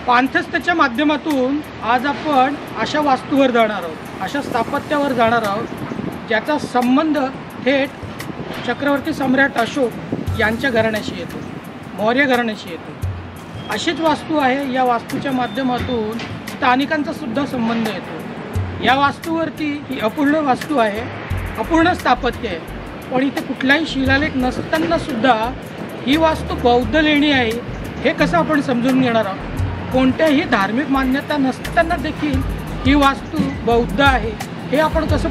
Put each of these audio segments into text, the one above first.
पाणथस्तच्या माध्यमातून आज आपण अशा वास्तूवर जाणार आहोत, अशा स्थापत्यावर जाणार आहोत ज्याचा संबंध थेट चक्रवर्ती सम्राट अशोक यांच्या घराण्याशी येतो, मौर्य घराण्याशी येतो। अशीच वास्तू आहे, या वास्तूच्या माध्यमातून स्थानिकांचा सुद्धा संबंध येतो। या वास्तूवरती ही अपूर्ण वास्तू आहे, अपूर्ण स्थापत्य आहे, पण इथे कुठलाही शिलालेख नसताना सुद्धा ही वास्तू बौद्ध लेणी आहे हे कसं आपण समजून घेणार आहोत। कोणत्याही धार्मिक मान्यता नसताना देखील ही वास्तू बौद्ध आहे हे आपण कसं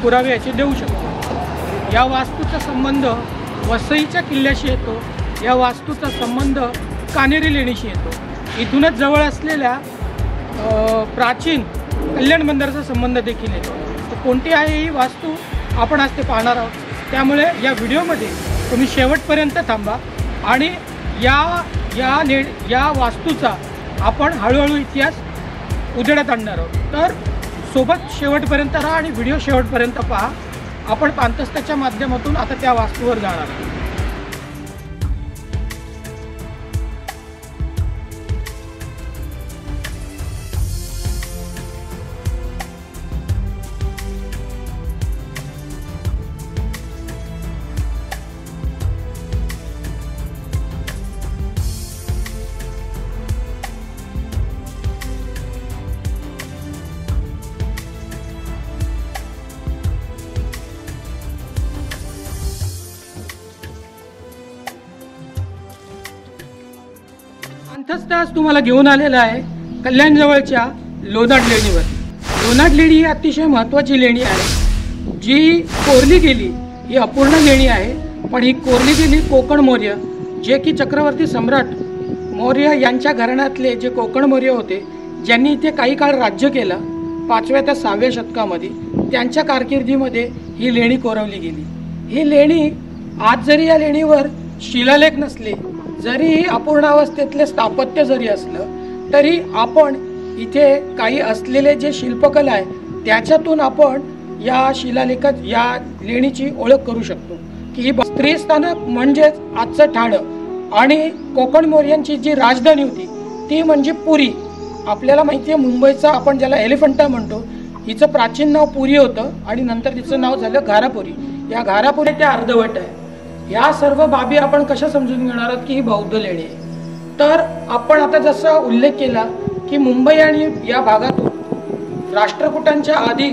पुरावे याचे देऊ शकतो। या वास्तूचा संबंध वसईच्या किल्ल्याशी येतो, या वास्तूचा संबंध कानेरी लेणीशी येतो। इथूनच जवळ असलेल्या प्राचीन कल्याण बंदराचा संबंध देखील येतो। तर कोणती आहे ही वास्तू आपण आज ते पाहणार आहोत, त्यामुळे या व्हिडिओमध्ये तुम्ही शेवटपर्यंत थांबा आणि या वास्तूचा आपण हळूहळू इतिहास उजेडात आणणार आहोत। तर सोबत शेवटपर्यंत राहा आणि व्हिडिओ शेवटपर्यंत पहा। आपण पाणथस्तच्या माध्यमातून आता त्या वास्तूवर जाणार आहोत। पाणथस्त आज तुम्हाला घेऊन आलेला आहे कल्याण जवळच्या लोणाड लेणीवर। लोणाड लेणी ही अतिशय महत्त्वाची लेणी आहे, जी कोरली गेली ही अपूर्ण लेणी आहे, पण ही कोरली गेली कोकण मौर्य, जे की चक्रवर्ती सम्राट मौर्य यांच्या घराण्यातले जे कोकण मौर्य होते, ज्यांनी इथे काही काळ राज्य केलं 5व्या ते 6व्या शतकामध्ये, त्यांच्या कारकिर्दीमध्ये ही लेणी कोरवली गेली। ही लेणी आज जरी या लेणीवर शिलालेख नसले, जरी अपूर्णावस्थेतले स्थापत्य जरी असलं, तरी आपण इथे काही असलेले जे शिल्पकला आहे त्याच्यातून आपण या शिलालेखात या लेणीची ओळख करू शकतो की ही स्त्री स्थानक म्हणजेच आजचं ठाणं आणि कोकण मौर्यांची जी राजधानी होती ती म्हणजे पुरी। आपल्याला माहिती आहे मुंबईचा आपण ज्याला एलिफंटा म्हणतो, हिचं प्राचीन नाव पुरी होतं आणि नंतर तिचं नाव झालं घारापुरी। या घारापुरी त्या अर्धवट आहे। या सर्व बाबी आपण कशा समजून घेणार आहोत की ही बौद्ध लेणी आहे। तर आपण आता जसा उल्लेख केला की मुंबई आणि या भागातून राष्ट्रकूटांच्या आधी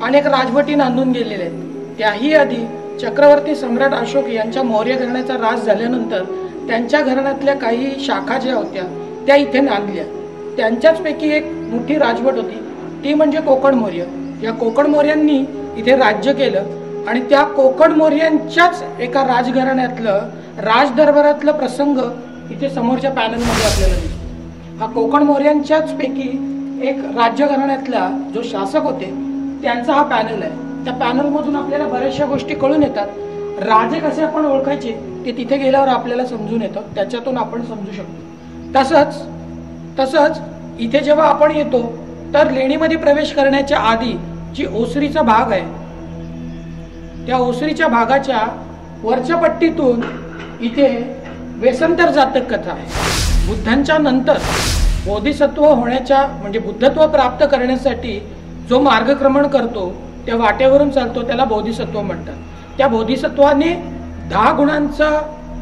अनेक राजवटी नांदून गेलेल्या आहेत। त्याही आधी चक्रवर्ती सम्राट अशोक यांच्या मौर्य घराण्याचा राज झाल्यानंतर त्यांच्या घराण्यातल्या काही शाखा ज्या होत्या त्या इथे नांदल्या। त्यांच्याचपैकी एक मोठी राजवट होती ती म्हणजे कोकण मौर्य। या कोकण मौर्यांनी इथे राज्य केलं आणि त्या कोकण मौर्यांच्याच एका राजघराण्यातलं राजदरबारातलं प्रसंग इथे समोरच्या पॅनलमध्ये आपल्याला दिसतो। हा कोकण मौर्यांच्याच पैकी एक राज्यघराण्यातला जो शासक होते त्यांचा हा पॅनल आहे। त्या पॅनलमधून आपल्याला बऱ्याचशा गोष्टी कळून येतात। राजे कसे आपण ओळखायचे ते तिथे गेल्यावर आपल्याला समजून येतं, त्याच्यातून आपण समजू शकतो। तसंच इथे जेव्हा आपण येतो तर लेणीमध्ये प्रवेश करण्याच्या आधी जी ओसरीचा भाग आहे त्या ओसरीच्या भागाच्या वरच्या पट्टीतून इथे वेसंतर जातक कथा आहे। बुद्धांच्या नंतर बोधिसत्व होण्याच्या म्हणजे बुद्धत्व प्राप्त करण्यासाठी जो मार्गक्रमण करतो त्या वाटेवरून चालतो त्याला बोधिसत्व म्हणतात। त्या बोधिसत्वाने 10 गुणांचं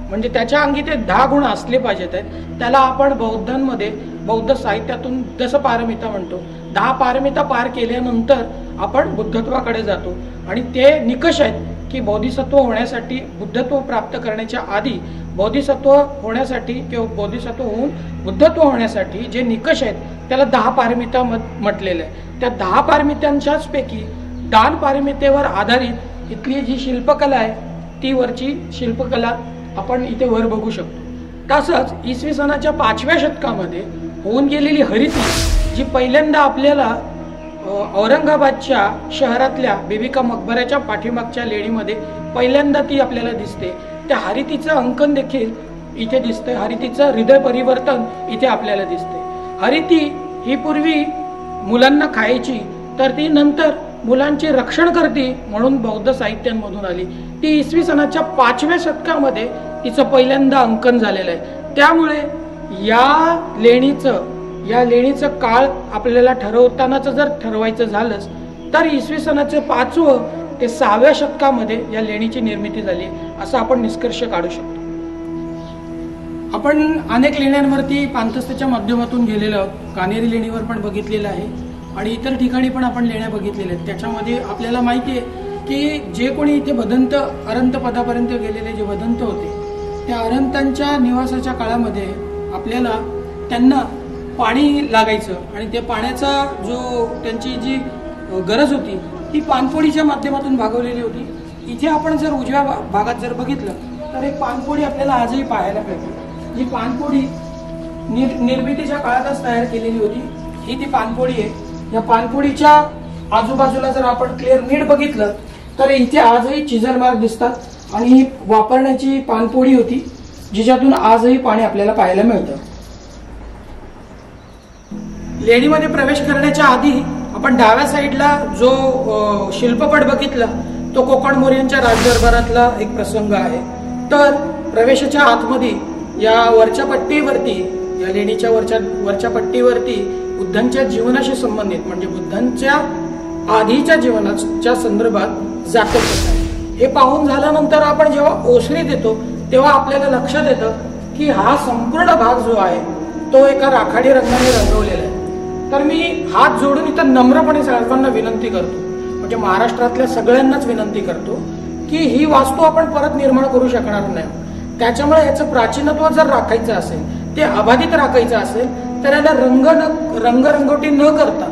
म्हणजे त्याच्या अंगी ते 10 गुण असले पाहिजेत, त्याला आपण बौद्धांमध्ये बौद्ध साहित्यातून दशपारमिता म्हणतो। 10 पारमिता पार केल्यानंतर आपण बुद्धत्वाकडे जातो आणि ते निकष आहेत की बोधिसत्व होण्यासाठी, बुद्धत्व प्राप्त करण्याच्या आधी बोधिसत्व होण्यासाठी किंवा बोधिसत्व होऊन बुद्धत्व होण्यासाठी जे निकष आहेत त्याला 10 पारमिता म्हटलेलं आहे। त्या 10 पारमितांच्याच पैकी दान पारमितेवर आधारित इथली जी शिल्पकला आहे ती वरची शिल्पकला आपण इथे वर बघू शकतो। तसंच इसवी सनाच्या 5व्या शतकामध्ये होऊन गेलेली हरिती जी पहिल्यांदा आपल्याला औरंगाबादच्या शहरातल्या बीबी मकबऱ्याच्या पाठीमागच्या लेणीमध्ये पहिल्यांदा ती आपल्याला दिसते। त्या हरितीचं अंकन देखील इथे दिसतंय, हरितीचं हृदय परिवर्तन इथे आपल्याला दिसते। हरिती ही पूर्वी मुलांना खायची, तर ती नंतर मुलांचे रक्षण करते म्हणून बौद्ध साहित्यांमधून आली। ती इसवी सनाच्या 5व्या शतकामध्ये तिचं पहिल्यांदा अंकन झालेलं आहे। त्यामुळे या लेणीचं या लेणीचं काळ आपल्याला ठरवतानाच जर ठरवायचं झालंच तर इसवी सनाचं 5वे ते 6व्या शतकामध्ये या लेणीची निर्मिती झाली असं आपण निष्कर्ष काढू शकतो. आपण अनेक लेण्यांवरती पाणथस्तीच्या माध्यमातून गेलेलो आहोत. कान्हेरी लेणीवर पण बघितलेलं आहे आणि इतर ठिकाणी पण आपण लेण्या बघितलेल्या आहेत. त्याच्यामध्ये आपल्याला माहिती आहे की जे कोणी इथे बदंत अरंत पदापर्यंत गेलेले जे बदंत होते त्या अरंतांच्या निवासाच्या काळामध्ये आपल्याला त्यांना पाणी लागायचं आणि त्या पाण्याचा जो त्यांची जी गरज होती ती पाणपोडीच्या माध्यमातून भागवलेली होती. इथे आपण जर उजव्या भागात जर बघितलं तर एक पाणपोडी आपल्याला आजही पाहायला मिळते. जी पाणपोडी निर्मितीच्या काळातच तयार केलेली होती ही ती पाणपोडी आहे. या पाणपोडीच्या आजूबाजूला जर आपण क्लिअर नीट बघितलं तर इथे आजही चिजल मार्क दिसतात आणि ही वापरण्याची पाणपोडी होती जिच्यातून आजही पाणी आपल्याला पाहायला मिळतं. लेणीमध्ये प्रवेश करण्याच्या आधी आपण डाव्या साईडला जो शिल्पपट बघितला तो कोकण मोर्यांच्या राजदरबारातला एक प्रसंग आहे. तर प्रवेशाच्या आतमध्ये या वरच्या पट्टीवरती या लेणीच्या वरच्या पट्टीवरती बुद्धांच्या जीवनाशी संबंधित म्हणजे बुद्धांच्या आधीच्या जीवनाच्या संदर्भात जातक आहे. हे पाहून झाल्यानंतर आपण जेव्हा ओसरीत येतो तेव्हा आपल्याला लक्षात येतं की हा संपूर्ण भाग जो आहे तो एका राखाडी रंगाने रंगवलेला आहे. तर मी हात जोडून इथं नम्रपणे सर्वांना विनंती करतो म्हणजे महाराष्ट्रातल्या सगळ्यांनाच विनंती करतो की ही वास्तू आपण परत निर्माण करू शकणार नाही. त्याच्यामुळे याचं प्राचीनत्व जर राखायचं असेल ते अबाधित राखायचं असेल तर याला रंगरंगोटी न करता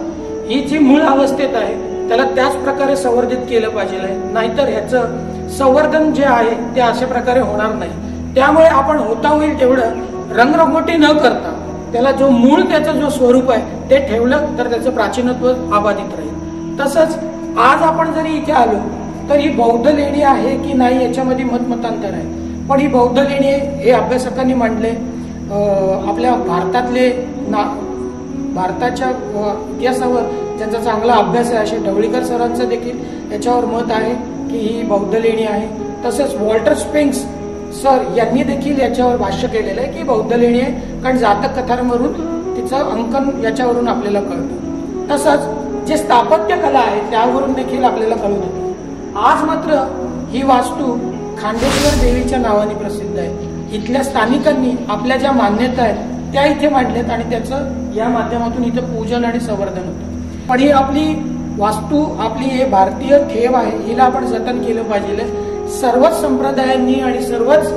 ही जी मूळ अवस्थेत आहे त्याला त्याच प्रकारे संवर्धित केलं पाहिजे. नाहीतर ह्याचं संवर्धन जे आहे ते अशा प्रकारे होणार नाही. त्यामुळे आपण होता होईल तेवढं रंगरंगोटी न करता त्याला जो मूळ त्याचं जो स्वरूप आहे ते ठेवलं तर त्याचं प्राचीनत्व अबाधित राहील. तसंच आज आपण जरी इथे आलो तर ही बौद्ध लेणी आहे की नाही याच्यामध्ये मतमतांतर आहे. पण ही बौद्ध लेणी हे अभ्यासकांनी मांडले. आपल्या भारतातले भारताच्या इतिहासावर ज्यांचा चांगला अभ्यास आहे असे ढवळीकर सरांचं देखील याच्यावर मत आहे की ही बौद्ध लेणी आहे. तसंच वॉल्टर स्प्रिंग्स सर यांनी देखील याच्यावर भाष्य केलेलं आहे की बौद्ध लेणी आहे कारण जातक कथांवरून तिचं अंकन याच्यावरून आपल्याला कळतं. तसंच जे स्थापत्य कला आहे त्यावरून देखील आपल्याला कळून येतं. आज मात्र ही वास्तू खांडेश्वर देवीच्या नावाने प्रसिद्ध आहे. इथल्या स्थानिकांनी आपल्या ज्या मान्यता आहेत त्या इथे मांडल्यात आणि त्याचं या माध्यमातून इथे पूजन आणि संवर्धन होतं. पण ही आपली वास्तू आपली हे भारतीय ठेव आहे हिला आपण जतन केलं पाहिजे. सर्वच संप्रदायांनी आणि सर्वच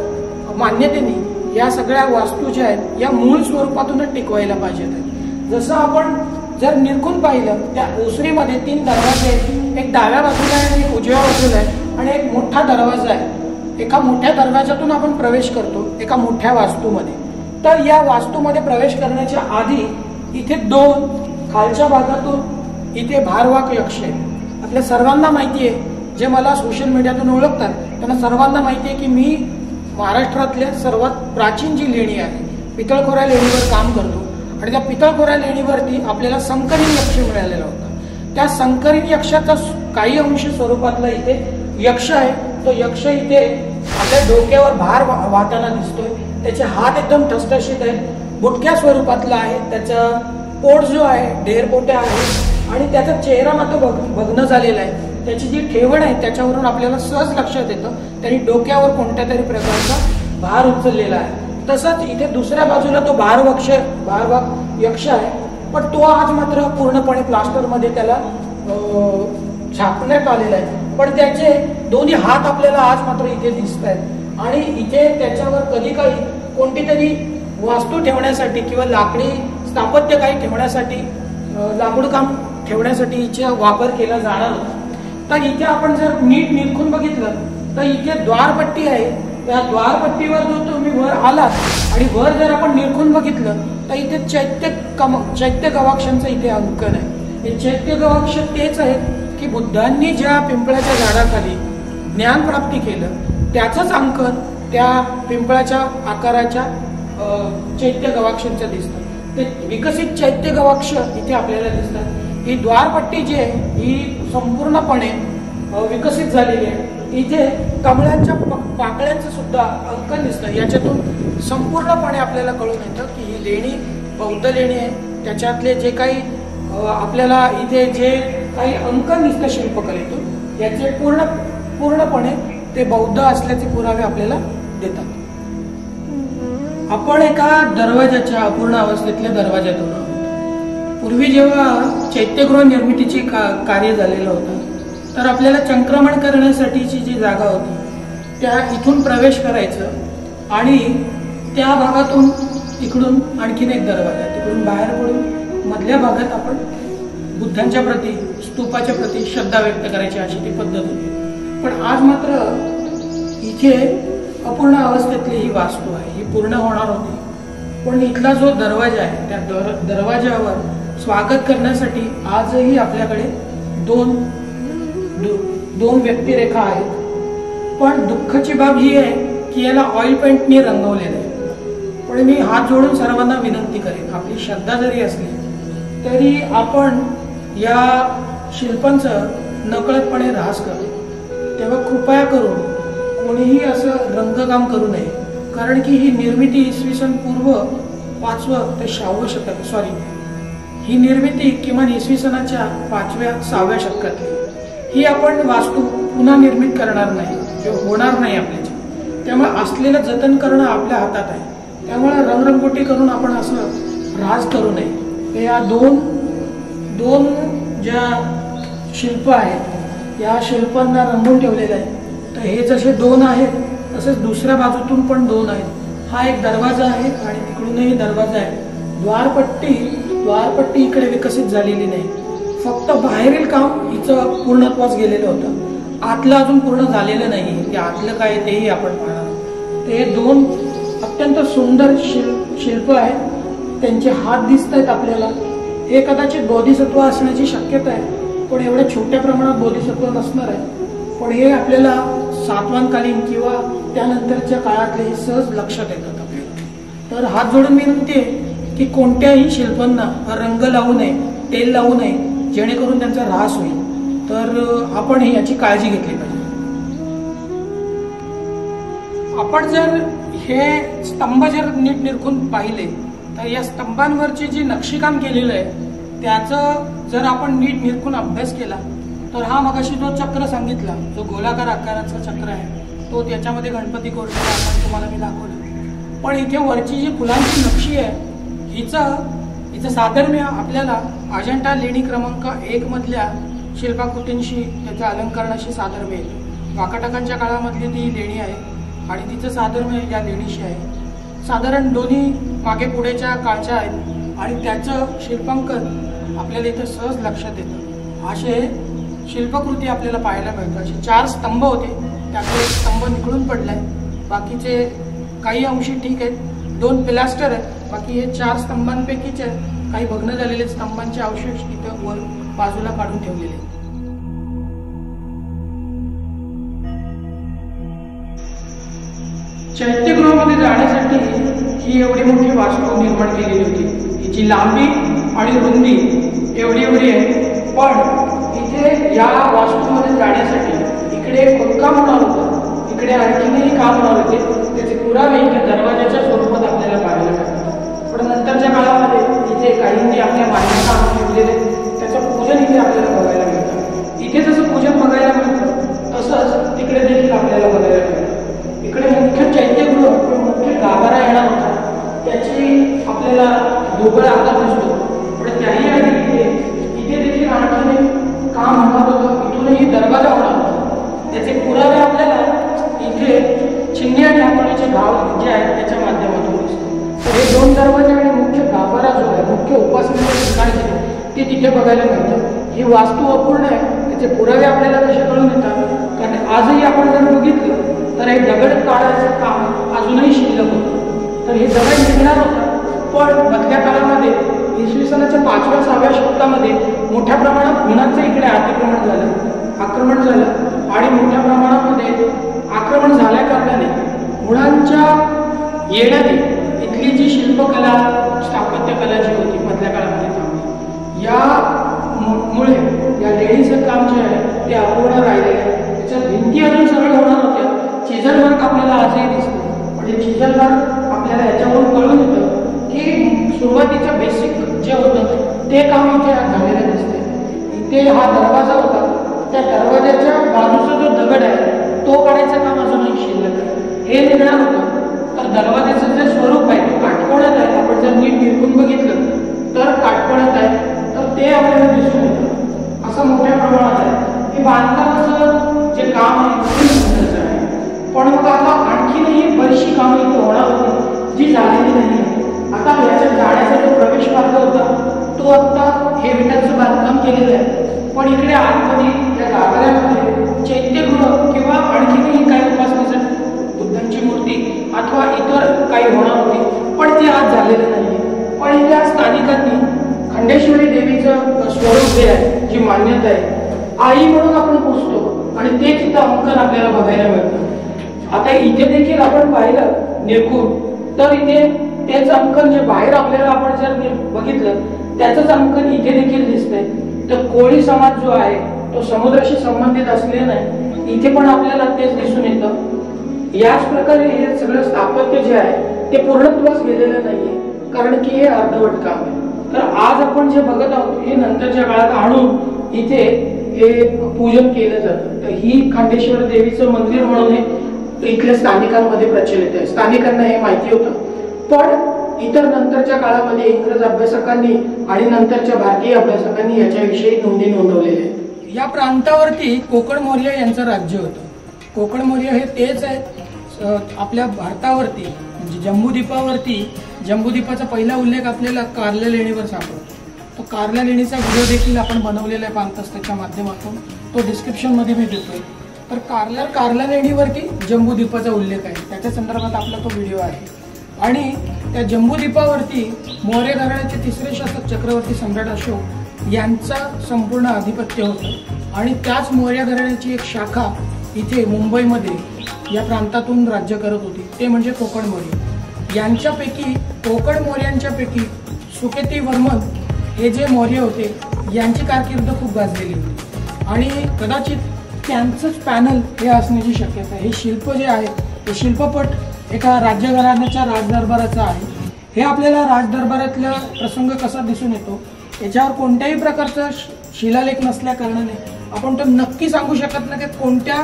मान्यतेने या सगळ्या वास्तू ज्या आहेत या मूळ स्वरूपातूनच टिकवायला पाहिजेत. जसं आपण जर निरखून पाहिलं त्या ओसरीमध्ये 3 दरवाजे आहेत. एक डाव्या बाजूला आहे आणि एक उजव्या बाजूला आहे आणि एक मोठा दरवाजा आहे. एका मोठ्या दरवाजातून आपण प्रवेश करतो एका मोठ्या वास्तूमध्ये. तर या वास्तूमध्ये प्रवेश करण्याच्या आधी इथे 2 खालच्या भागातून इथे भारवाक यक्ष आहे. आपल्या सर्वांना माहिती आहे जे मला सोशल मीडियातून ओळखतात त्यांना सर्वांना माहिती आहे की मी महाराष्ट्रातल्या सर्वात प्राचीन जी लेणी आहे पितळखोरा लेणीवर काम करतो आणि त्या पितळखोरा लेणीवरती आपल्याला संकरिन यक्ष मिळालेला होता. त्या संकरिन यक्षाचा काही अंश स्वरूपातला इथे यक्ष आहे. तो यक्ष इथे आपल्या डोक्यावर भार वाहताना दिसतोय. त्याचे हात एकदम ठसठशीत आहेत. बुटक्या स्वरूपातला आहे. त्याचा पोट जो आहे ढेरपोट्या आहे आणि त्याचा चेहरा मात्र भग्न झालेला आहे. त्याची जी ठेवण आहे त्याच्यावरून आपल्याला सहज लक्षात येतं त्यांनी डोक्यावर कोणत्या तरी प्रकारचा भार उचललेला आहे. तसंच इथे दुसऱ्या बाजूला तो भारवाक यक्ष आहे. पण तो आज मात्र पूर्णपणे प्लास्टरमध्ये त्याला झाकण्यात आलेला आहे. पण त्याचे दोन्ही हात आपल्याला आज मात्र इथे दिसत आहेत आणि इथे त्याच्यावर कधी काही कोणती तरी वास्तू ठेवण्यासाठी किंवा लाकडी स्थापत्य काही ठेवण्यासाठी लाकूड काम ठेवण्यासाठी हिचा वापर केला जाणार होता. तर इथे आपण जर नीट निरखून बघितलं तर इथे द्वारपट्टी आहे. त्या द्वारपट्टीवर जो तुम्ही वर आलात आणि वर जर आपण निरखून बघितलं तर इथे चैत्य गवाक्षांचं इथे अंकन आहे. हे चैत्य गवाक्ष तेच आहेत की बुद्धांनी ज्या पिंपळाच्या झाडाखाली ज्ञान प्राप्ती केलं त्याचंच अंकन त्या पिंपळाच्या आकाराच्या चैत्य गवाक्षांचं दिसतं. ते विकसित चैत्य गवाक्ष इथे आपल्याला दिसतात. ही द्वारपट्टी जी आहे ही संपूर्णपणे विकसित झालेली आहे. इथे कमळांच्या पाकळ्यांचं सुद्धा अंकन दिसतं. याच्यातून संपूर्णपणे आपल्याला कळून येतं की ही लेणी बौद्ध लेणी आहे त्याच्यातले जे काही आपल्याला इथे जे काही अंक दिसतं शिल्पकलेतून याचे पूर्णपणे ते बौद्ध असल्याचे पुरावे आपल्याला देतात. आपण एका दरवाजाच्या अपूर्ण अवस्थेतल्या दरवाजातून आहोत. पूर्वी जेव्हा चैत्यगृह निर्मितीचे कार्य झालेलं होतं तर आपल्याला संक्रमण करण्यासाठीची जी जागा होती त्या इथून प्रवेश करायचं आणि त्या भागातून इकडून आणखीन एक दरवाजा, तिकडून बाहेर पडून मधल्या भागात आपण बुद्धांच्या प्रती, स्तूपाच्या प्रती श्रद्धा व्यक्त करायची अशी ती पद्धत होती. पण आज मात्र इथे अपूर्ण अवस्थेतली ही वास्तू आहे, ही पूर्ण होणार होती. पण इथला जो दरवाजा आहे त्या दरवाजावर स्वागत करण्यासाठी आजही आपल्याकडे दोन व्यक्तिरेखा आहेत. पण दुःखाची बाब ही आहे की याला ऑइल पेंटने रंगवलेलं आहे. पण मी हात जोडून सर्वांना विनंती करेन, आपली श्रद्धा जरी असली तरी आपण या शिल्पांचं नकळतपणे ऱ्हास करतो. तेव्हा कृपया करून कोणीही असं रंगकाम करू नये, कारण की ही निर्मिती इसवी सन पूर्व 5व ते 6व शतक, ही निर्मिती किमान इसवी सनाच्या 5व्या-6व्या शतकातली. ही आपण वास्तू पुन्हा निर्मित करणार नाही किंवा होणार नाही आपल्याची. त्यामुळे असलेलं जतन करणं आपल्या हातात आहे. त्यामुळे रंगरंगोटी करून आपण असं ऱ्हास करू नये. या दोन ज्या शिल्प आहेत या शिल्पांना रंगवून ठेवलेलं आहे. तर हे जसे 2 आहेत तसेच दुसऱ्या बाजूतून पण 2 आहेत. हा एक दरवाजा आहे आणि तिकडूनही दरवाजा आहे. द्वारपट्टी इकडे विकसित झालेली नाही, फक्त बाहेरील काम हिचं पूर्णत्वास गेलेलं होतं. आतलं अजून पूर्ण झालेलं नाही. ते आतलं काय तेही आपण पाहणार. ते 2 अत्यंत सुंदर शिल्प आहेत. त्यांचे हात दिसत आहेत आपल्याला. हे कदाचित बोधिसत्व असण्याची शक्यता आहे, पण एवढ्या छोट्या प्रमाणात बोधिसत्व नसणार आहे. पण हे आपल्याला सातवाहनकालीन किंवा त्यानंतरच्या काळातले हे सहज लक्षात येतात आपल्याला. तर हात जोडून विनंती आहे की कोणत्याही शिल्पांना रंग लावू नये, तेल लावू नये, जेणेकरून त्यांचा ऱ्हास होईल. तर आपण याची काळजी घेतली पाहिजे. आपण जर हे स्तंभ जर नीट निरखून पाहिले तर या स्तंभांवरची जी नक्षीकाम केलेलं आहे त्याचं जर आपण नीट निरखून अभ्यास केला तर हा मगाशी जो चक्र सांगितला, जो गोलाकार आकाराचा चक्र आहे तो त्याच्यामध्ये गणपती कोरलेला आपण तुम्हाला मी दाखवलं. पण इथे वरची जी फुलांची नक्षी आहे हिचं साधर्म्य आपल्याला अजंठा लेणी क्रमांक 1 मधल्या शिल्पाकृतींशी, त्याच्या अलंकरणाशी साधर्म्य येतं. वाकाटकांच्या काळामधली ती लेणी आहे आणि तिचं साधर्म्य या लेणीशी आहे. साधारण दोन्ही मागे पुढेच्या काळच्या आहेत आणि त्याचं शिल्पांकन आपल्याला इथं सहज लक्षात येतं. असे शिल्पकृती आपल्याला पाहायला मिळतात. असे 4 स्तंभ होते, त्यातले एक स्तंभ निघळून पडलाय. बाकीचे काही अंशी ठीक आहेत. 2 पिलास्टर आहेत. बाकी हे 4 स्तंभांपैकीच आहेत. काही भग्न झालेले स्तंभांचे अवशेष इथं वर बाजूला काढून ठेवलेले आहेत. चैत्यगृहामध्ये जाण्यासाठी ही एवढी मोठी वास्तू निर्माण केलेली होती. हिची लांबी आणि रुंदी एवढी आहे. पण इथे या वास्तूमध्ये जाण्यासाठी इकडे खोदकाम होणार होतं, इकडे आणखीनही काम होणार होते. त्याचे पुरावे इथे दरवाजाच्या स्वरूपात आपल्याला पाहायला मिळतात. पण नंतरच्या काळामध्ये इथे काहींनी आपल्या मान्यता ठेवलेले त्याचं पूजन इथे आपल्याला बघायला मिळतं. इथे जसं पूजन बघायला मिळतं तसंच तिकडे देखील आपल्याला बघायला मिळतं. इकडे मुख्य चैत्यगृह किंवा मुख्य गाभारा येणार होता, त्याची आपल्याला ढोबळ आकार दिसतो. पण त्याही आधी इथे देखील आणखीन काम होणार होतं. इथूनही दरवाजा होणार होता. त्याचे पुरावे आपल्याला इथे चिन्हे आणि हातोडीचे भाव जे आहेत त्याच्या माध्यमातून दिसतो. तर हे 2 दरवाजे आणि मुख्य गाभारा जो आहे, मुख्य उपासनेचे ठिकाण ते तिथे बघायला मिळतं. ही वास्तू अपूर्ण आहे. त्याचे पुरावे आपल्याला कसे कळून येतात, कारण आजही आपण जर बघितलं तर हे दगड काढायचं काम अजूनही शिल्लक होतं. तर हे दगड निघणार होतं. पण मधल्या काळामध्ये इसवी सनाच्या 5व्या-6व्या शतकामध्ये मोठ्या प्रमाणात हुणांचं इकडे आक्रमण झालं आणि मोठ्या प्रमाणामध्ये आक्रमण झाल्या कारणाने हुणांच्या येण्याने इथली जी शिल्पकला, स्थापत्यकला जी होती मधल्या काळामध्ये थांबली. यामुळे या लेणीचं काम जे आहे ते अपूर्ण राहिले. त्याच्या भिंती अजून सरळ होणार होत्या. चिझल वर्क आपल्याला आजही दिसतो. म्हणजे चिझल वर्क आपल्याला याच्यावरून कळून येतं की सुरुवातीचं बेसिक जे होतं ते काम इथे झालेलं दिसते. इथे हा दरवाजा होता, त्या दरवाजाच्या बाजूचा जो दगड आहे तो काढायचं काम अजूनही शिल्लक आहे. हे निघणार होतं तर दरवाजाचं जे स्वरूप आहे ते काटकोण्यात आहे. आपण जर नीट निरखून बघितलं तर काटकोण्यात आहे, तर ते आपल्याला दिसून येतं असं मोठ्या प्रमाणात आहे. हे बांधकामाचं जे काम आहे ते महत्त्वाचं आहे. पण मग आता आणखीनही बरीचशी कामं इथे होणार होती जी झालेली नाही. आता याच्या जाण्याचा जो प्रवेश मार्ग होता तो आता हे विटांचं बांधकाम केलेलं आहे. पण इकडे आतमध्ये या गाभाऱ्यामध्ये चैत्यगृह किंवा आणखीनही काही उपासनेसाठी बुद्धांची मूर्ती अथवा इतर काही होणार होती, पण ते आज झालेलं नाही. पण इथल्या स्थानिकांनी खंडेश्वरी देवीचं स्वरूप जे आहे, जी मान्यता आहे, आई म्हणून आपण पुजतो आणि ते तिथं अंकन आपल्याला बघायला मिळतं. आता इथे देखील आपण पाहिलं निरखून तर इथे तेच अंकन जे बाहेर आपल्याला आपण जर बघितलं त्याचंच अंकन इथे देखील दिसतंय. तर कोळी समाज जो आहे तो समुद्राशी संबंधित असलेला नाही, इथे पण आपल्याला तेच दिसून येतं. याच प्रकारे हे सगळं स्थापत्य जे आहे ते पूर्णत्वास गेलेलं नाहीये, कारण की हे अर्धवट काम आहे. तर आज आपण जे बघत आहोत हे नंतरच्या काळात आणून इथे हे पूजन केलं जातं. तर ही खंडेश्वर देवीचं मंदिर म्हणून हे इथल्या स्थानिकांमध्ये प्रचलित आहे. स्थानिकांना हे माहिती होतं, पण इतर नंतरच्या काळामध्ये इंग्रज अभ्यासकांनी आणि नंतरच्या भारतीय अभ्यासकांनी याच्याविषयी नोंदी नोंदवलेल्या आहेत. या प्रांतावरती कोकण मौर्य यांचं राज्य होतं. कोकण मौर्य हे तेच आहेत आपल्या भारतावरती, म्हणजे जम्बूद्वीपावरती. जम्बूद्वीपाचा पहिला उल्लेख आपल्याला कारल्या लेणीवर सापडतो. तो कारल्या लेणीचा व्हिडिओ देखील आपण बनवलेला आहे पांतस्तेच्या माध्यमातून, तो डिस्क्रिप्शन मध्ये मी देतोय. तर कारल्या लेणीवरती जम्बूद्वीपाचा उल्लेख आहे, त्याच्या संदर्भात आपला तो व्हिडिओ आहे. आणि त्या जम्बूद्वीपावरती मौर्य घराण्याचे तिसरे शासक चक्रवर्ती सम्राट अशोक यांचा संपूर्ण आधिपत्य होतं. आणि त्याच मौर्य घराण्याची एक शाखा इथे मुंबईमध्ये या प्रांतातून राज्य करत होती, ते म्हणजे कोकण मौर्य. यांच्यापैकी कोकण मौर्यांच्यापैकी सुकेती वर्मन हे जे मौर्य होते यांची कारकीर्द खूप गाजलेली होती आणि कदाचित त्यांचंच पॅनल हे असण्याची शक्यता आहे. हे शिल्प जे आहे हे शिल्पपट एका राज्यघराण्याच्या राजदरबाराचा आहे. हे आपल्याला राजदरबारातला प्रसंग कसा दिसून येतो याच्यावर कोणत्याही प्रकारचा शिलालेख नसल्या कारणाने आपण तो नक्की सांगू शकत नाही की कोणत्या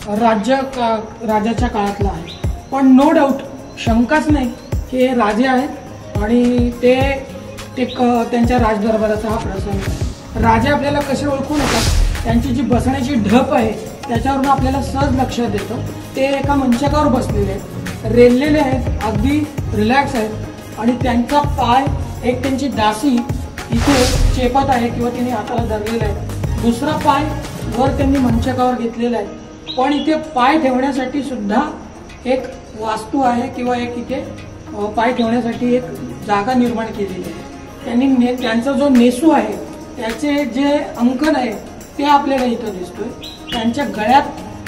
राजाच्या काळातला आहे. पण नो डाऊट, शंकाच नाही की हे राजे आहेत आणि ते त्यांच्या राजदरबाराचा हा प्रसंग आहे. राजे आपल्याला कसे ओळखून येतात, त्यांची जी बसण्याची ढप आहे त्याच्यावरून आपल्याला सहज लक्षात येतं. ते एका मंचकावर बसलेले आहेत, रेललेले आहेत, अगदी रिलॅक्स आहेत आणि त्यांचा पाय, एक त्यांची दासी इथे चेपत आहे किंवा तिने हाताला धरलेला आहे, दुसरा पाय वर त्यांनी मंचकावर घेतलेला आहे. पण इथे पाय ठेवण्यासाठी सुद्धा एक वास्तू आहे किंवा एक इथे पाय ठेवण्यासाठी एक जागा निर्माण केलेली आहे. त्यांनी त्यांचा जो नेसू आहे त्याचे जे अंकन आहे ते आपल्याला इथं दिसतोय. त्यांच्या गळ्यात,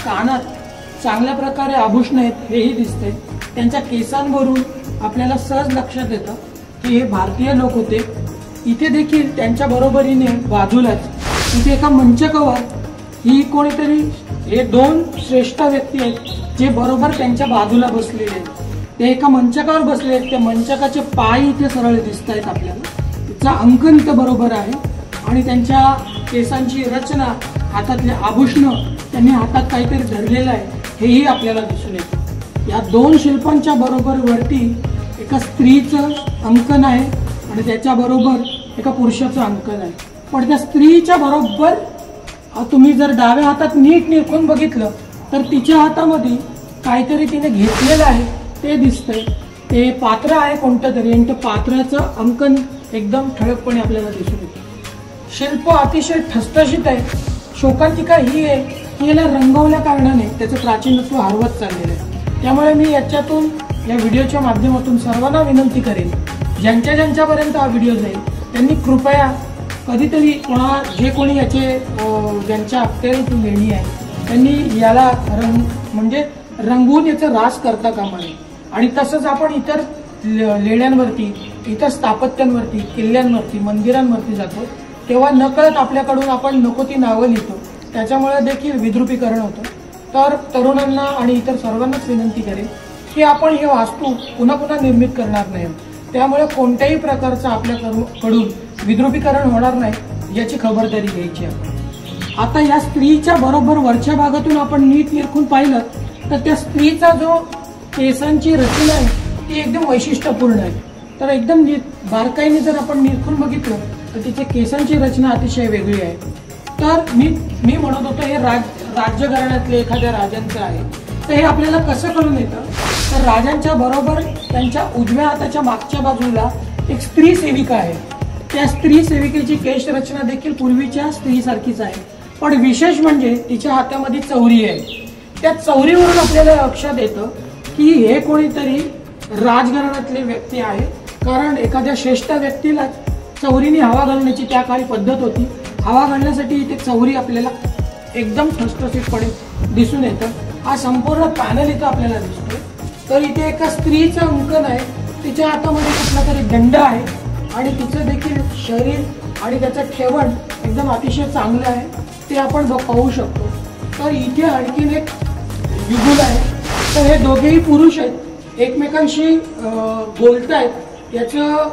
कानात चांगल्या प्रकारे आभूषण आहेत हेही दिसतंय. त्यांच्या केसांवरून आपल्याला सहज लक्षात येतं की हे भारतीय लोक होते. इथे देखील त्यांच्या बरोबरीने बाजूलाच इथे एका मंचकावर ही कोणीतरी, हे दोन श्रेष्ठ व्यक्ती आहेत जे बरोबर त्यांच्या बाजूला बसलेले आहेत. ते एका मंचकावर बसले आहेत, त्या मंचकाचे पाय इथे सरळ दिसत आहेत आपल्याला, तिचा अंकन इथं बरोबर आहे आणि त्यांच्या केसांची रचना, हातातले आभूषण, त्यांनी हातात काहीतरी धरलेलं आहे हेही आपल्याला दिसून येतं. या दोन शिल्पांच्या बरोबर वरती एका स्त्रीचं अंकन आहे आणि त्याच्याबरोबर एका पुरुषाचं अंकन आहे. पण त्या स्त्रीच्या बरोबर तुम्ही जर डाव्या हातात नीट निरखून बघितलं तर तिच्या हातामध्ये काहीतरी तिने घेतलेलं आहे ते दिसतंय. ते पात्र आहे कोणतं तरी आणि त्या पात्राचं अंकन एकदम ठळकपणे आपल्याला दिसून येतं. शिल्प अतिशय ठसठशीत आहे. शोकांतिका ही आहे की याला रंगवल्या कारणाने त्याचं प्राचीनत्व हरवत चाललेलं आहे. त्यामुळे मी याच्यातून, या व्हिडिओच्या माध्यमातून सर्वांना विनंती करेन, ज्यांच्यापर्यंत हा व्हिडिओ जाईल त्यांनी कृपया कधीतरी जे कोणी याचे ज्यांच्या अखत्यारीत लेणी आहे त्यांनी याला म्हणजे रंगवून याचा रास करता कामा नये. आणि तसंच आपण इतर लेण्यांवरती, इतर स्थापत्यांवरती, किल्ल्यांवरती, मंदिरांवरती जातो तेव्हा नकळत आपल्याकडून आपण नको ती नावं लिहितो, त्याच्यामुळे देखील विद्रुपीकरण होतं. तर तरुणांना आणि इतर सर्वांनाच विनंती करेन की आपण हे वास्तू पुन्हा पुन्हा निर्मित करणार नाही. त्यामुळे कोणत्याही प्रकारचा आपल्याकडून विद्रुपीकरण होणार नाही याची खबरदारी घ्यायची आपण। आता या स्त्रीच्या बरोबर वरच्या भागातून आपण नीट निरखून पाहिलं तर त्या स्त्रीचा जो केसांची रचना आहे ती एकदम वैशिष्ट्यपूर्ण आहे। तर एकदम बारकाईने जर आपण निरखून बघितलं तर तिच्या केसांची रचना अतिशय वेगळी आहे। तर मी म्हणत होतो हे राज्यघराण्यातले एखाद्या राजांचं आहे। तर हे आपल्याला कसं कळून येतं तर राजांच्या बरोबर त्यांच्या उजव्या हाताच्या मागच्या बाजूला एक स्त्री सेविका आहे। त्या स्त्री सेविकेची केश रचना देखील पूर्वीच्या स्त्रीसारखीच आहे, पण विशेष म्हणजे तिच्या हातामध्ये चौरी आहे। त्या चौरीवरून आपल्याला लक्षात येतं की हे कोणीतरी राजघराण्यातले व्यक्ती आहे, कारण एखाद्या श्रेष्ठ व्यक्तीला चौरीने हवा घालण्याची त्या काळी पद्धत होती। हवा घालण्यासाठी इथे चौरी आपल्याला एकदम ठसठसीतपणे दिसून येतं। हा संपूर्ण पॅनल इथं आपल्याला दिसतोय। तर इथे एका स्त्रीचं अंकन आहे, तिच्या हातामध्ये कुठला तरी दंड आहे आणि तिचं देखील शरीर आणि त्याचं ठेवण एकदम अतिशय चांगलं आहे, ते आपण पाहू शकतो। तर इथे आणखीन एक युगुल आहे। तर हे दोघेही पुरुष आहेत, एकमेकांशी बोलतायत। याचं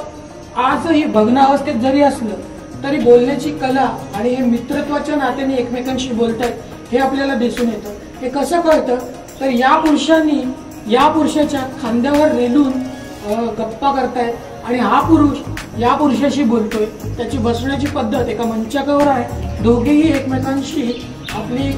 आजही भग्न अवस्थेत जरी असलं तरी बोलण्याची कला आणि हे मित्रत्वाच्या नात्याने एकमेकांशी बोलतायत हे आपल्याला दिसून येतं। हे कसं कळतं तर या पुरुषांनी या पुरुषाच्या खांद्यावर रेलून गप्पा करतायत आणि हा पुरुष या पुरुषाशी बोलतोय। त्याची बसण्याची पद्धत एका मंचाकावर आहे, दोघेही एकमेकांशी आपली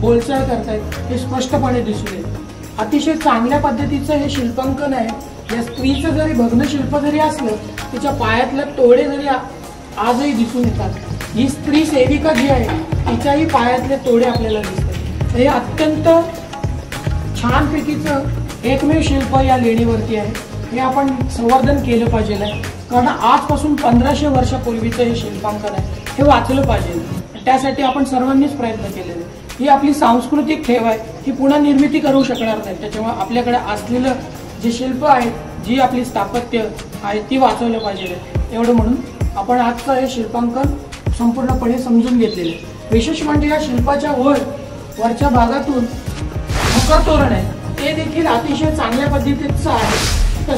बोलचाल करतायत हे स्पष्टपणे दिसून येतं। अतिशय चांगल्या पद्धतीचं हे शिल्पांकन आहे। या स्त्रीचं जरी भग्न शिल्प जरी असलं तिच्या पायातले तोडे जरी आजही दिसून येतात। ही स्त्री सेविका जी आहे तिच्याही पायातले तोडे आपल्याला दिसतात। हे अत्यंत छानपैकीचं एकमेव शिल्प या लेणीवरती आहे। हे आपण संवर्धन केलं पाहिजे, कारण आजपासून 1500 वर्षापूर्वीचं हे शिल्पांकन आहे, हे वाचलं पाहिजे। त्यासाठी आपण सर्वांनीच प्रयत्न केलेले। ही आपली सांस्कृतिक ठेव आहे, ही पुन्हा निर्मिती करू शकणार नाही। त्याच्यामुळे आपल्याकडे असलेलं जे शिल्प आहे, जी आपली स्थापत्य आहे ती वाचवलं पाहिजे। एवढं म्हणून आपण आजचं हे शिल्पांकन संपूर्णपणे समजून घेतलेलं आहे। विशेष म्हणजे या शिल्पाच्या वरच्या भागातून मकर तोरण आहे, ते देखील अतिशय चांगल्या पद्धतीचं आहे। तर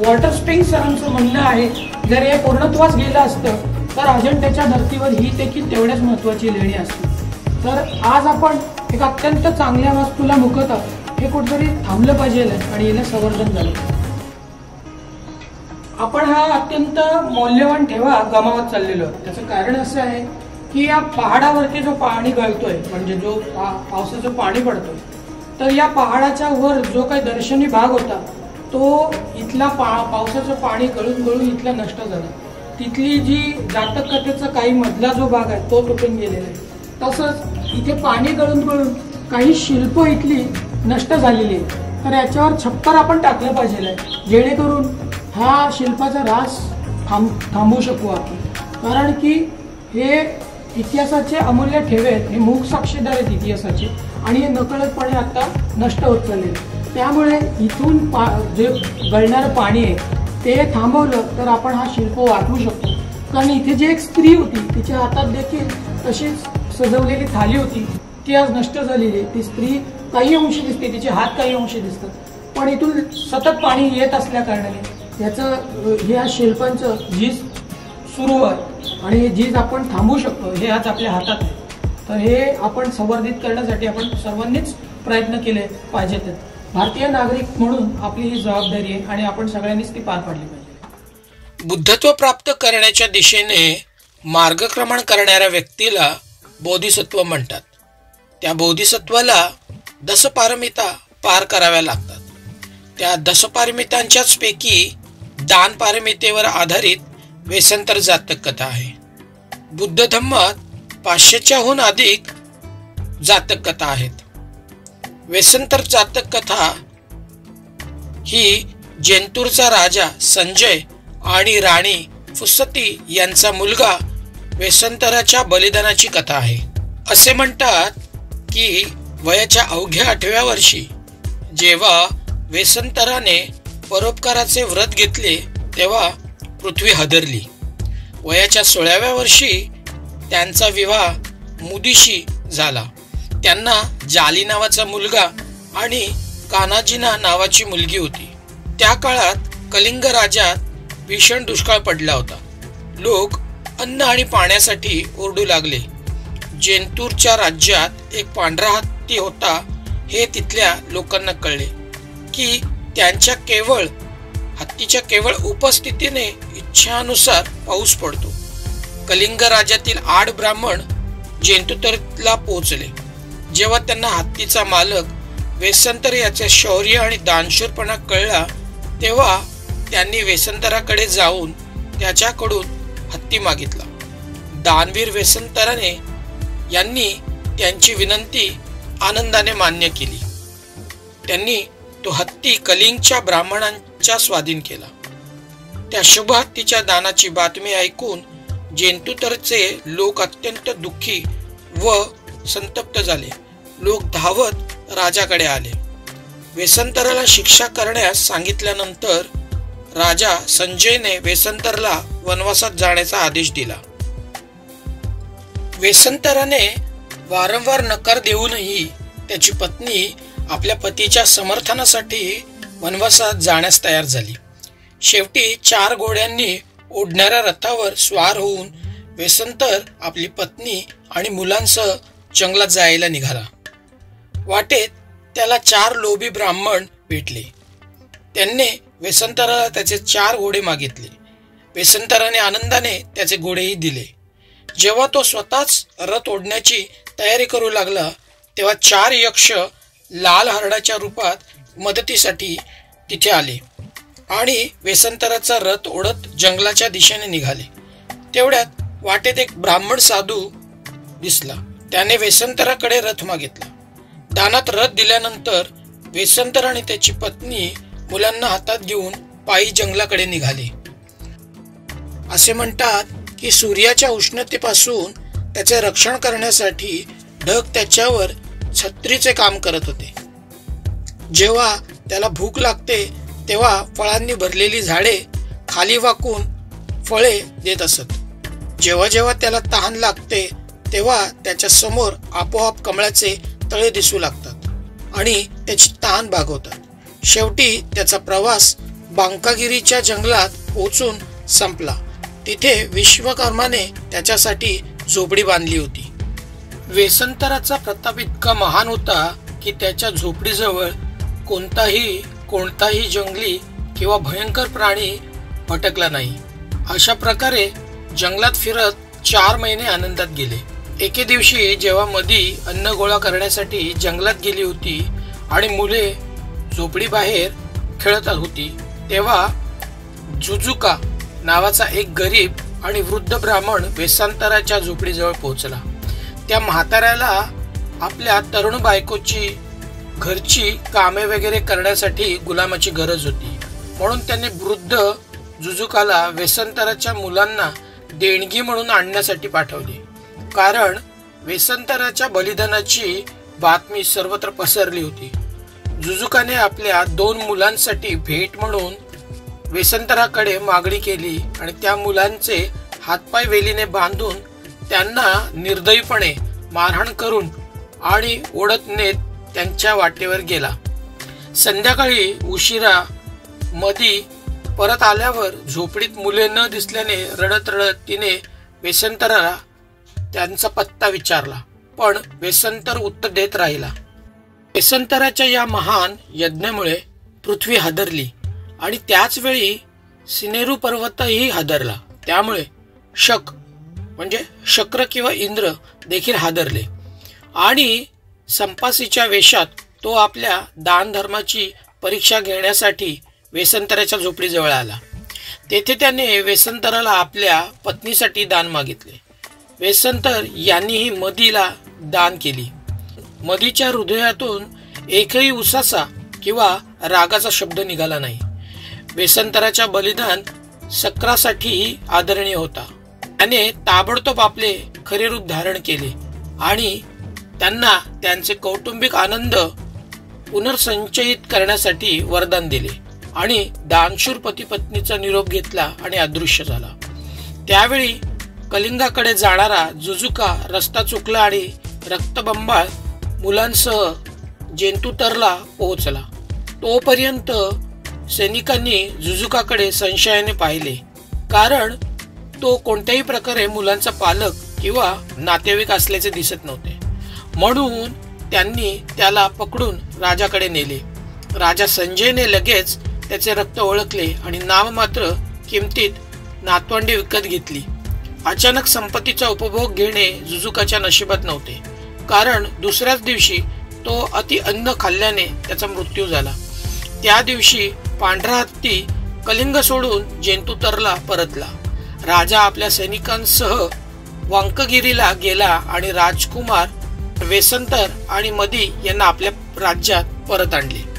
वॉटर स्प्रिंग सरांचं म्हणणं आहे जर हे पूर्णत्वास गेलं असतं तर अजिंठ्याच्या धर्तीवर ही देखील तेवढ्याच महत्वाची लेणी असते। तर आज आपण एक अत्यंत चांगल्या वास्तूला मुकत आहोत, हे कुठेतरी थांबलं पाहिजे आणि याला संवर्धन झालं। आपण हा अत्यंत मौल्यवान ठेवा गमावत चाललेलो आहोत। त्याचं कारण असं आहे की या पहाडावरती जो पाणी गळतोय, म्हणजे जो पावसाचं पाणी पडतोय, तर या पहाडाच्या वर जो काही दर्शनी भाग होता तो इथला पावसाचं पाणी गळून गळून इथला नष्ट झाला। तिथली जी जातक कथेचा काही मधला जो भाग आहे तो तुटून गेलेला आहे। तसंच इथे पाणी गळून गळून काही शिल्प इथली नष्ट झालेली आहे। तर याच्यावर छप्पर आपण टाकलं पाहिजे, जेणेकरून हा शिल्पाचा ऱ्हास थांबवू शकू आपण। कारण की हे इतिहासाचे अमूल्य ठेवे आहेत, हे मूक साक्षीदार आहेत इतिहासाचे, आणि हे नकळतपणे आता नष्ट होत चालले। त्यामुळे इथून जे गळणारं पाणी आहे ते थांबवलं तर आपण हा शिल्प वाचवू शकतो। कारण इथे जी एक स्त्री होती तिच्या हातात देखील तशीच सजवलेली थाली होती, ती आज नष्ट झालेली आहे। ती स्त्री काही अंशी दिसते, तिचे हात काही अंशी दिसतात, पण इथून सतत पाणी येत असल्या कारणाने याचं या शिल्पांचं झीज सुरू आहे आणि झीज आपण थांबवू शकतो, हे आज आपल्या हातात आहे। तर हे आपण संवर्धित करण्यासाठी आपण सर्वांनीच प्रयत्न केले पाहिजेत। भारतीय नागरिक म्हणून आपली ही जबाबदारी आहे आणि आपण सगळ्यांनीच ती पार पाडली पाहिजे। बुद्धत्व प्राप्त करण्याच्या दिशेने मार्गक्रमण करणाऱ्या व्यक्तीला बोधिसत्व म्हणतात। त्या बोधिसत्वाला दशपारमिता पार कराव्या लागतात। त्या दशपारमितांच्याच पैकी दान पारमितेवर आधारित वेसंतर जातक कथा आहे। बुद्ध धम्मात 500च्याहून अधिक जातक कथा आहेत। वेसंतर जातक कथा ही जेंतूरचा राजा संजय आणि राणी फुसती यांचा मुलगा वेसंतराच्या बलिदानाची कथा आहे। असे म्हणतात की वयाच्या अवघ्या 8व्या वर्षी जेव्हा वेसंतराने परोपकाराचे व्रत घेतले तेव्हा पृथ्वी हादरली। वयाच्या 16व्या वर्षी त्यांचा विवाह मुदीशी झाला। त्यांना जाली नावाचा मुलगा आणि कानाजीना नावाची मुलगी होती। त्या काळात कलिंग राज्यात भीषण दुष्काळ पडला होता। लोक अन्न आणि पाण्यासाठी ओरडू लागले. जेंतूरच्या राज्यात एक पांढरा हत्ती होता हे तिथल्या लोकांना कळले की हत्तीच्या केवळ उपस्थितीने इच्छानुसार पाऊस पडतो. कलिंग राज्यातील 8 ब्राह्मण जेंतूतरला पोहोचले. जेव्हा त्यांना हत्तीचा मालक वेसंतर याचे शौर्य आणि दानशूरपणा कळला तेव्हा त्यांनी वेसंतराकडे जाऊन त्याच्याकडून हत्ती मागितला. दानवीर वेसंतराने यांनी त्यांची विनंती आनंदाने मान्य केली. त्यांनी तो हत्ती कलिंगच्या ब्राह्मणांच्या स्वाधीन केला. त्या शुभ हत्तीच्या दानाची बातमी ऐकून जेंतूतरचे लोक अत्यंत दुःखी व संतप्त झाले. लोक धावत राजाकडे आले. वेसंतराला शिक्षा करण्यास सांगितल्यानंतर राजा संजयने वेसंतरला वनवासात जाण्याचा आदेश दिला. वेसंतराने वारंवार नकार देऊनही त्याची पत्नी आपल्या पतीच्या समर्थनासाठी वनवासात जाण्यास तयार झाली. शेवटी 4 घोड्यांनी ओढणाऱ्या रथावर स्वार होऊन वेसंतर आपली पत्नी आणि मुलांसह जंगलात जायला निघाला. वाटेत त्याला 4 लोभी ब्राह्मण भेटले. त्यांनी वेसंतराला त्याचे 4 घोडे मागितले. वेसंतराने आनंदाने त्याचे घोडेही दिले. जेव्हा तो स्वतःच रथ ओढण्याची तयारी करू लागला तेव्हा 4 यक्ष लाल हरणाच्या रूपात मदतीसाठी तिथे आले आणि वेसंतराचा रथ ओढत जंगलाच्या दिशेने निघाले. तेवढ्यात वाटेत एक ब्राह्मण साधू दिसला. त्याने वेसंतराकडे रथ मागितला. दानात रथ दिल्यानंतर वेसंतर आणि त्याची पत्नी मुलांना हातात घेऊन पायी जंगलाकडे निघाले. असे म्हणतात की सूर्याच्या उष्णतेपासून त्याचे रक्षण करण्यासाठी ढग त्याच्यावर छत्रीचे काम करत होते. जेव्हा त्याला भूक लागते तेव्हा फळांनी भरलेली झाडे खाली वाकून फळे देत असत. जेव्हा जेव्हा त्याला तहान लागते तेव्हा त्याच्या समोर आपोआप कमळाचे तळे दिसू लागतात आणि त्याची तहान भागवतात. शेवटी त्याचा प्रवास बांकागिरीच्या जंगलात पोहोचून संपला. तिथे विश्वकर्माने त्याच्यासाठी झोपडी बांधली होती. वेसंतराचा प्रताप इतका महान होता की त्याच्या झोपडीजवळ कोणताही जंगली किंवा भयंकर प्राणी भटकला नाही. अशा प्रकारे जंगलात फिरत 4 महिने आनंदात गेले. एके दिवशी जेव्हा मदी अन्न गोळा करण्यासाठी जंगलात गेली होती आणि मुले झोपडी बाहेर खेळत होती तेव्हा जुजुका नावाचा एक गरीब आणि वृद्ध ब्राह्मण वेसांतराच्या झोपडीजवळ पोहोचला. त्या म्हाताऱ्याला आपल्या तरुण बायकोची घरची कामे वगैरे करण्यासाठी गुलामाची गरज होती. म्हणून त्याने वृद्ध जुजुकाला वेसंतराच्या मुलांना देणगी म्हणून आणण्यासाठी पाठवले. कारण वेसंतराच्या बलिदानाची बातमी सर्वत्र पसरली होती. जुजुकाने आपल्या 2 मुलांसाठी भेट म्हणून वेसंतराकडे मागणी केली आणि त्या मुलांचे हातपाय वेलीने बांधून त्यांना निर्दयीपणे मारहाण करून आणि ओढत नेत त्यांच्या वाटेवर गेला. संध्याकाळी उशिरा मदी परत आल्यावर झोपडीत मुले न दिसल्याने रडत रडत तिने वेसंतराला त्यांचा पत्ता विचारला, पण वेसंतर उत्तर देत राहिला. वेसंतराच्या या महान यज्ञामुळे पृथ्वी हादरली आणि त्याच वेळी सिनेरू पर्वतही हादरला. त्यामुळे शक्र किंवा इंद्र देखील हादरले आणि संपासीच्या वेशात तो आपल्या दान धर्माची परीक्षा घेण्यासाठी वेसंतराच्या झोपडीजवळ आला. तेथे त्याने वेसंतराला आपल्या पत्नीसाठी दान मागितले. वेसंतर यांनीही मदीला दान केली. मदीच्या हृदयातून एकही उसासा किंवा रागाचा शब्द निघाला नाही. वेसंतराच्या बलिदान सक्रासाठीही आदरणीय होता. त्याने ताबडतोब आपले खरे रूप धारण केले आणि त्यांना त्यांचे कौटुंबिक आनंद पुनर्संचयित करण्यासाठी वरदान दिले आणि दानशूर पती पत्नीचा निरोप घेतला आणि अदृश्य झाला. त्यावेळी कलिंगाकडे जाणारा जुजुका रस्ता चुकला आणि रक्तबंबाळ मुलांसह जेंतूतरला पोहोचला. तोपर्यंत सैनिकांनी जुजुकाकडे संशयाने पाहिले, कारण तो कोणत्याही प्रकारे मुलांचा पालक किंवा नातेवाईक असल्याचे दिसत नव्हते. म्हणून त्यांनी त्याला पकडून राजाकडे नेले. राजा संजयने लगेच त्याचे रक्त ओळखले आणि नाममात्र किमतीत नातवंडे विकत घेतली. अचानक संपत्तीचा उपभोग घेणे जुजुकाच्या नशिबात नव्हते, कारण दुसऱ्याच दिवशी तो अति अन्न खाल्ल्याने त्याचा मृत्यू झाला. त्या दिवशी पांढरा हत्ती कलिंग सोडून जेंतुतरला परतला. राजा आपल्या सैनिकांसह वांकगिरीला गेला आणि राजकुमार वेसंतर आणि मदी यांना आपल्या राज्यात परत आणले.